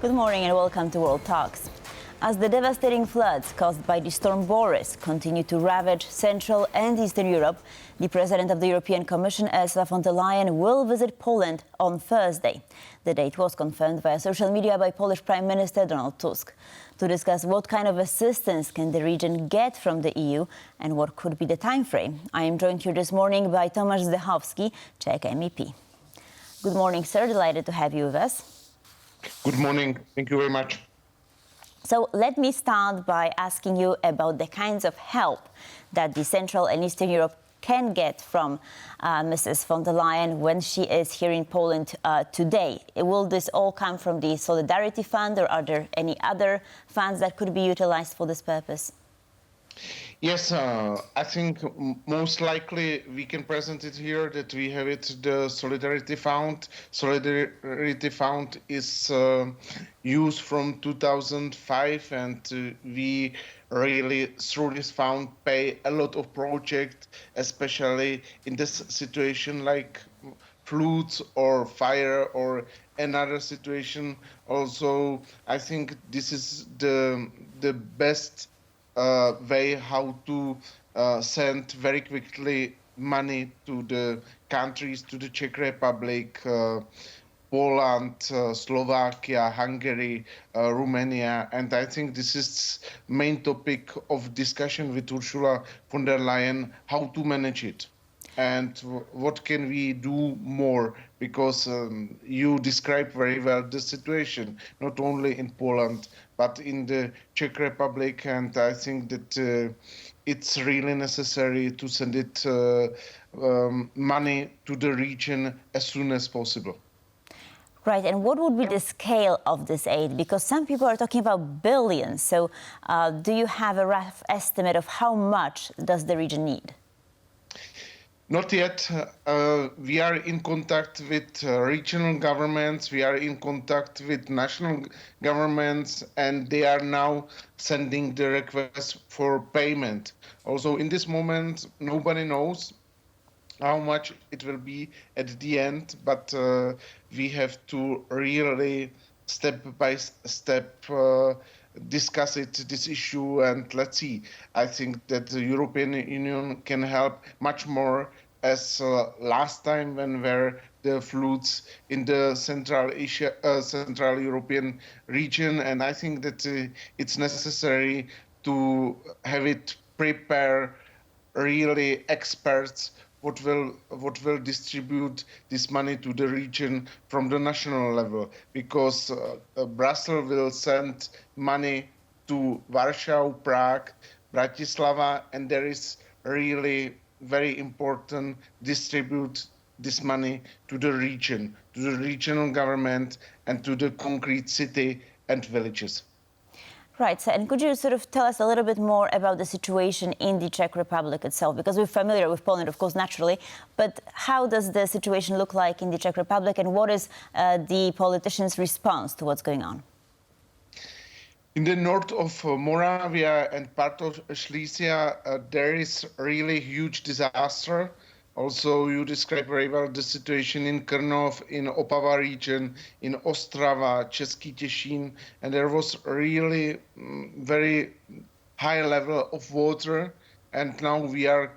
Good morning and welcome to World Talks. As the devastating floods caused by the storm Boris continue to ravage Central and Eastern Europe, the President of the European Commission, Ursula von der Leyen, will visit Poland on Thursday. The date was confirmed via social media by Polish Prime Minister Donald Tusk. To discuss what kind of assistance can the region get from the EU and what could be the time frame, I am joined here this morning by Tomáš Zdechovský, Czech MEP. Good morning, sir. Delighted to have you with us. Good morning. Thank you very much. So let me start by asking you about the kinds of help that the Central and Eastern Europe can get from Mrs. von der Leyen when she is here in Poland today. Will this all come from the Solidarity Fund, or are there any other funds that could be utilized for this purpose? Yes, I think most likely we can present it here that we have it, the Solidarity Fund. Solidarity Fund is used from 2005, and we really, through this fund, pay a lot of projects, especially in this situation like floods or fire or another situation. Also, I think this is the best way how to send very quickly money to the countries, to the Czech Republic, Poland, Slovakia, Hungary, Romania. And I think this is main topic of discussion with Ursula von der Leyen, how to manage it. And what can we do more? Because you described very well the situation, not only in Poland, but in the Czech Republic. And I think that it's really necessary to send it money to the region as soon as possible. Right, and what would be the scale of this aid? Because some people are talking about billions. So do you have a rough estimate of how much does the region need? Not yet. We are in contact with regional governments. We are in contact with national governments, and they are now sending the request for payment. Also, in this moment, nobody knows how much it will be at the end, but we have to really step by step discuss this issue, and let's see. I think that the European Union can help much more as last time when were the floods in the Central European region, and I think that it's necessary to have it prepare really experts what will distribute this money to the region from the national level, because Brussels will send money to Warsaw, Prague, Bratislava, and there is really very important distribute this money to the region, to the regional government, and to the concrete city and villages. Right, so, and could you sort of tell us a little bit more about the situation in the Czech Republic itself? Because we're familiar with Poland, of course, naturally, but how does the situation look like in the Czech Republic, and what is the politicians' response to what's going on? In the north of Moravia and part of Silesia, there is really huge disaster. Also, you described very well the situation in Krnov, in Opava region, in Ostrava, Český Těšín, and there was really very high level of water. And now we are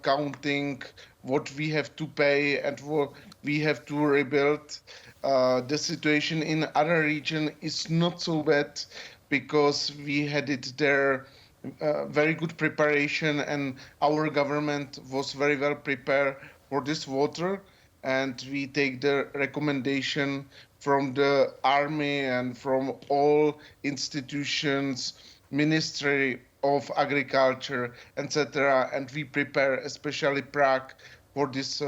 counting what we have to pay and what we have to rebuild. The situation in other region is not so bad, because we had it there very good preparation, and our government was very well prepared for this water. And we take the recommendation from the army and from all institutions, Ministry of Agriculture, etc. And we prepare especially Prague for this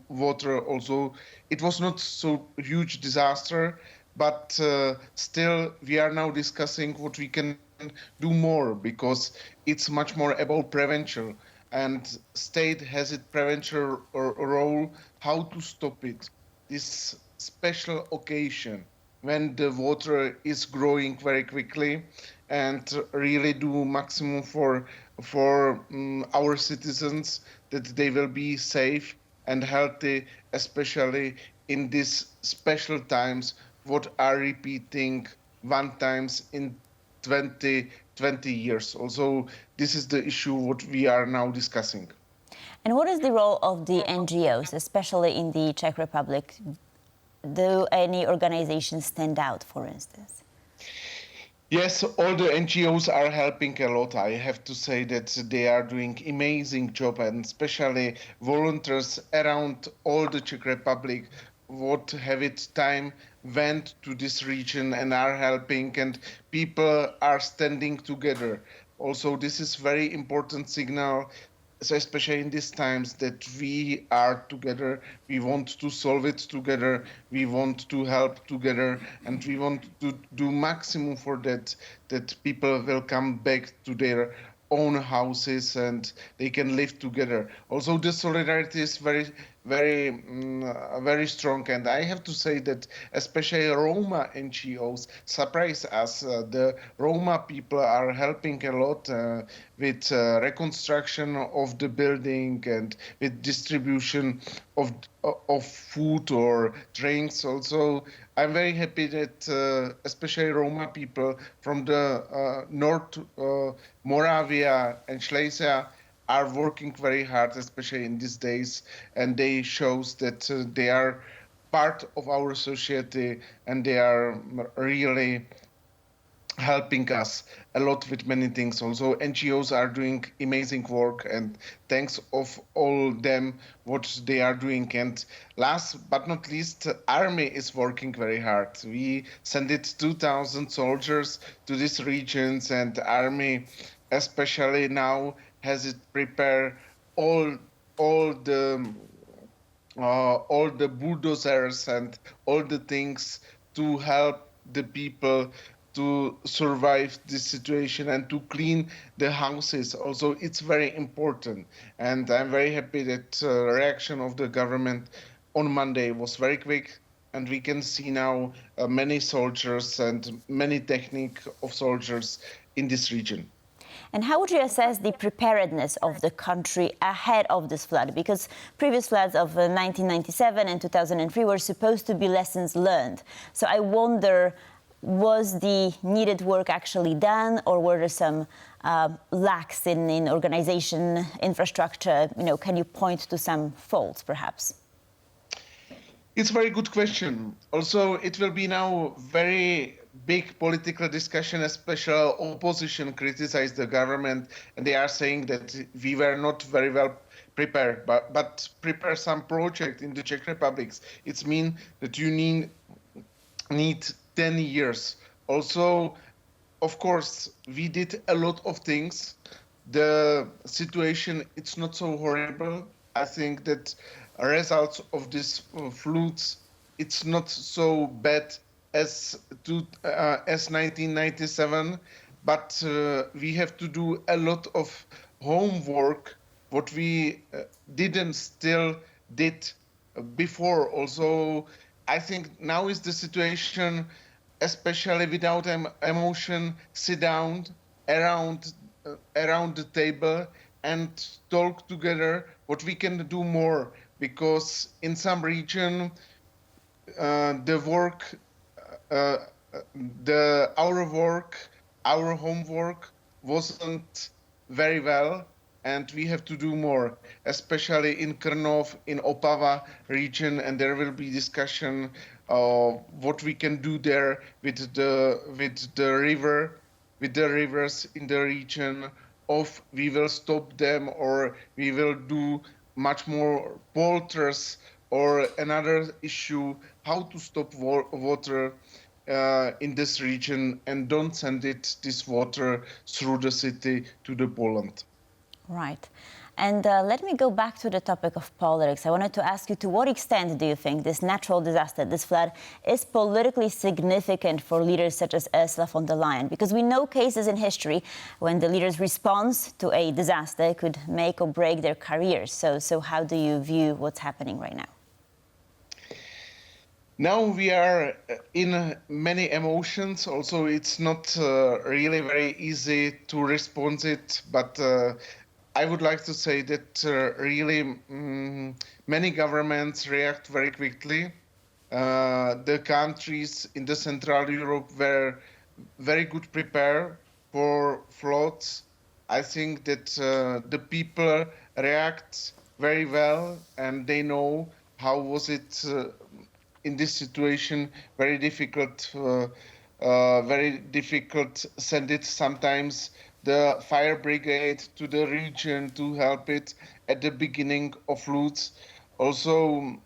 water also. It was not so huge disaster, but still we are now discussing what we can do more, because it's much more about prevention, and state has its prevention role, how to stop it. This special occasion when the water is growing very quickly, and really do maximum for our citizens, that they will be safe and healthy, especially in these special times what are repeating one times in 20 years. Also, this is the issue what we are now discussing. And what is the role of the NGOs, especially in the Czech Republic? Do any organizations stand out, for instance? Yes, all the NGOs are helping a lot. I have to say that they are doing amazing job, and especially volunteers around all the Czech Republic what have it time went to this region and are helping, and people are standing together. Also, this is very important signal, so especially in these times, that we are together, we want to solve it together, we want to help together, and we want to do maximum for that people will come back to their own houses and they can live together. Also, the solidarity is very strong, and I have to say that especially Roma NGOs surprise us. The Roma people are helping a lot with reconstruction of the building and with distribution of food or drinks. Also, I'm very happy that especially Roma people from the North Moravia and Silesia are working very hard, especially in these days, and they shows that they are part of our society and they are really helping us a lot with many things. Also, NGOs are doing amazing work, and thanks of all them what they are doing. And last but not least, army is working very hard. We sent it 2,000 soldiers to these regions, and army, especially now, has it prepare all the bulldozers and all the things to help the people to survive this situation and to clean the houses. Also, it's very important. And I'm very happy that reaction of the government on Monday was very quick. And we can see now many soldiers and many technique of soldiers in this region. And how would you assess the preparedness of the country ahead of this flood? Because previous floods of 1997 and 2003 were supposed to be lessons learned. So I wonder, was the needed work actually done, or were there some lacks in organization, infrastructure? Can you point to some faults, perhaps? It's a very good question. Also, it will be now very big political discussion, especially opposition criticize the government, and they are saying that we were not very well prepared, but prepare some project in the Czech Republic. It means that you need 10 years. Also, of course, we did a lot of things. The situation, it's not so horrible. I think that results of these floods, it's not so bad as 1997, but we have to do a lot of homework, what we didn't still did before. Also, I think now is the situation, especially without emotion, sit down around the table and talk together what we can do more, because in some region our homework wasn't very well, and we have to do more, especially in Krnov, in Opava region, and there will be discussion of what we can do there with the rivers in the region, of we will stop them or we will do much more polters, or another issue, how to stop water in this region and don't send this water through the city to the Poland. Right. And let me go back to the topic of politics. I wanted to ask you, to what extent do you think this natural disaster, this flood, is politically significant for leaders such as Ursula von der Leyen? Because we know cases in history when the leaders' response to a disaster could make or break their careers. So how do you view what's happening right now? Now we are in many emotions. Also, it's not really very easy to respond it, but I would like to say that really many governments react very quickly. The countries in the Central Europe were very good prepare for floods. I think that the people react very well, and they know how was it in this situation. Very difficult. Very difficult. Send it sometimes the fire brigade to the region to help it at the beginning of floods. Also,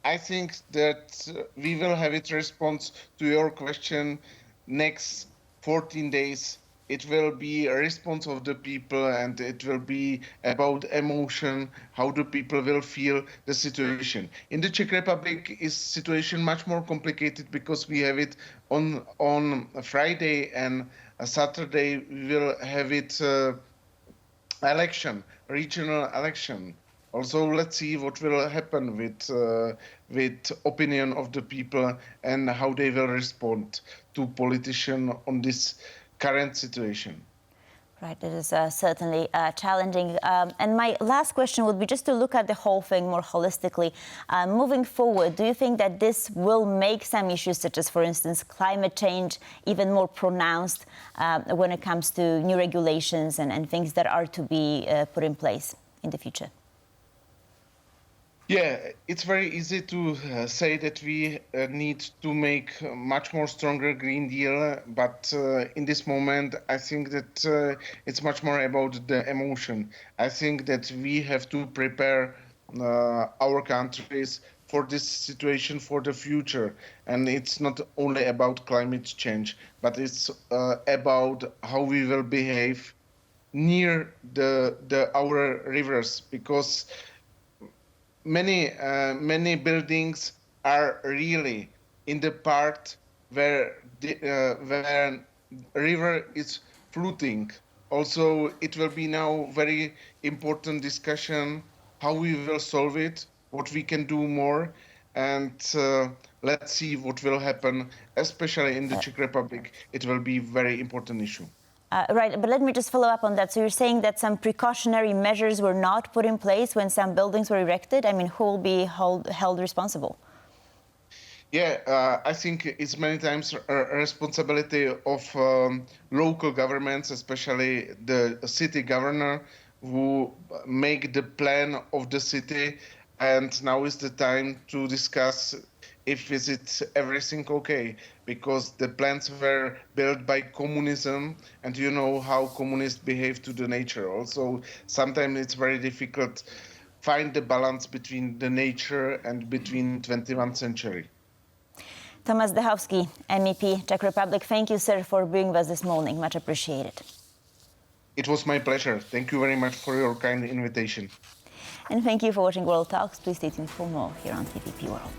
I think that we will have its response to your question next 14 days. It will be a response of the people, and it will be about emotion, how the people will feel the situation. In the Czech Republic is situation much more complicated because we have it on a Friday and a Saturday we will have it election, regional election. Also, let's see what will happen with opinion of the people and how they will respond to politicians on this current situation. Right, it is certainly challenging. And my last question would be just to look at the whole thing more holistically. Moving forward, do you think that this will make some issues, such as, for instance, climate change, even more pronounced when it comes to new regulations and things that are to be put in place in the future? Yeah, it's very easy to say that we need to make a much more stronger Green Deal, but in this moment, I think that it's much more about the emotion. I think that we have to prepare our countries for this situation for the future, and it's not only about climate change, but it's about how we will behave near our rivers, because many buildings are really in the part where where river is flooding. Also, it will be now very important discussion how we will solve it, what we can do more, and let's see what will happen, especially in the Czech Republic. It will be very important issue. Right, but let me just follow up on that. So you're saying that some precautionary measures were not put in place when some buildings were erected? I mean, who will be held responsible? Yeah, I think it's many times a responsibility of local governments, especially the city governor, who make the plan of the city. And now is the time to discuss if is it everything okay, because the plans were built by communism, and you know how communists behave to the nature. Also, sometimes it's very difficult find the balance between the nature and between 21st century. Tomáš Zdechovský, MEP, Czech Republic. Thank you, sir, for being with us this morning. Much appreciated. It was my pleasure. Thank you very much for your kind invitation. And thank you for watching World Talks. Please stay tuned for more here on TVP World.